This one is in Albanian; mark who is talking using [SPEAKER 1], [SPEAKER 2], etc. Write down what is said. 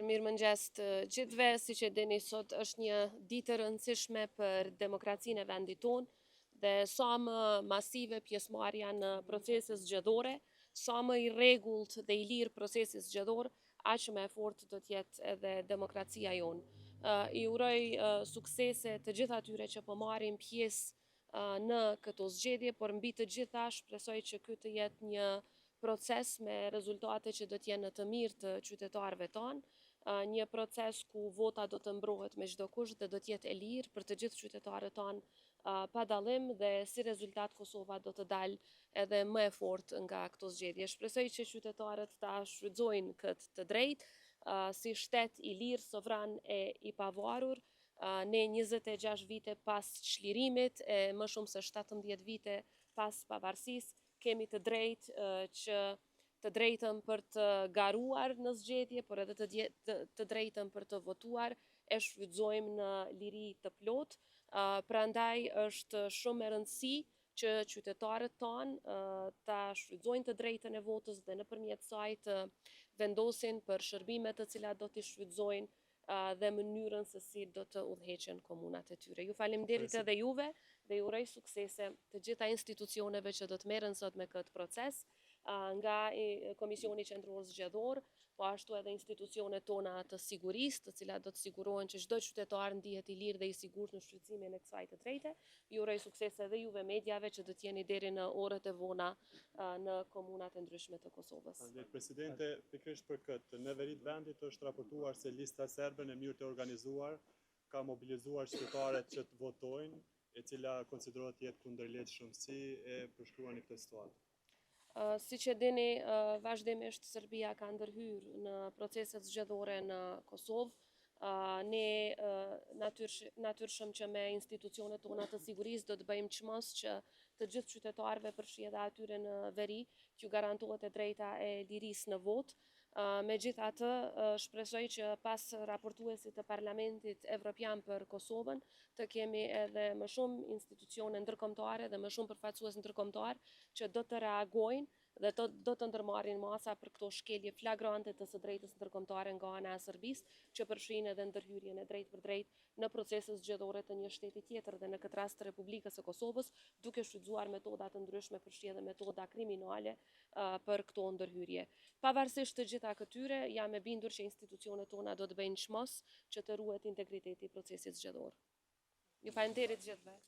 [SPEAKER 1] Mirëmëngjes të gjithëve, siç e dini sot është një ditë e rëndësishme për demokracinë e vendit tonë dhe sa më masive pjesëmarrja në procese zgjedhore, sa më i rregullt dhe i lirë procesi zgjedhor, aq më e fortë do të jetë edhe demokracia jonë. I uroj suksese të gjithë atyre që po marrin pjesë në këto zgjedhje, por mbi të gjitha shpresoj që ky të jetë një proces me rezultate që do të jenë në të mirë të qytetarëve tanë, një proces ku vota do të mbrohet me çdo kusht dhe do të jetë e lirë për të gjithë qytetarët tanë pa dallim dhe si rezultat Kosova do të dalë edhe më e fortë nga këto zgjedhje. Shpresoj që qytetarët ta shfrytëzojnë këtë të drejtë si shtet i lirë, sovran e i pavarur. Ne 26 vite pas çlirimit e më shumë se 17 vite pas pavarësisë kemi të drejtë që të drejtën për të garuar në zgjedhje, por edhe të drejtën për të votuar, e shfrytëzojmë në liri të plotë. Prandaj është shumë e rëndësishme që qytetarët tanë ta shfrytëzojnë të drejtën e votës dhe nëpërmjet saj të vendosin për shërbimet të cilat do t'i shfrytëzojnë dhe mënyrën se si do të udhëheqen komunat e tyre. Ju faleminderit edhe juve dhe ju uroj suksese të gjitha institucioneve që do të merren sot me këtë proces, nga Komisioni Qendror Zgjedhor, po ashtu edhe institucionet tona të sigurisë, të cilat do të sigurohen që çdo qytetar ndihet i lirë dhe i sigurt në shfrytëzimin e kësaj të drejte. Ju uroj sukses edhe juve mediave që do të jeni deri në orët e vona në komunat e ndryshme të Kosovës.
[SPEAKER 2] Presidente, pikërisht për këtë, në veri të vendit është raportuar se lista serbe në mënyrë të organizuar ka mobilizuar qytetarët që të votojnë, e cila konsiderohet jetë kundërligjshëm. Si e përshkruani këtë situatë?
[SPEAKER 1] Siç e dini, vazhdimisht Serbia ka ndërhyrë në proceset zgjedhore në Kosovë. Ne natyrshëm që me institucionet tona të sigurisë do të bëjmë çmos që të gjithë qytetarëve, përfshi edhe atyre në veri, t'ju garantohet e drejta e lirisë në votë. Megjithatë, shpresoj që pas raportuesit të Parlamentit Evropian për Kosovën, të kemi edhe më shumë institucione ndërkombëtare dhe më shumë përfaqësues ndërkombëtar që do të reagojnë dhe do të ndërmarrin masa për këto shkelje flagrante të së drejtës ndërkombëtare nga ana e Serbisë, që përfshin edhe ndërhyrjen e drejtë për drejtë në procese zgjedhore të një shteti tjetër dhe në këtë rast të Republikës së Kosovës, duke shfrytzuar metoda të ndryshme, përfshi edhe metoda kriminale për këto ndërhyrje. Pavarësisht të gjitha këtyre, jam e bindur që institucionet tona do të bëjnë çmos që të ruhet integriteti i procesit zgjedhor. Ju falenderit gjithëve.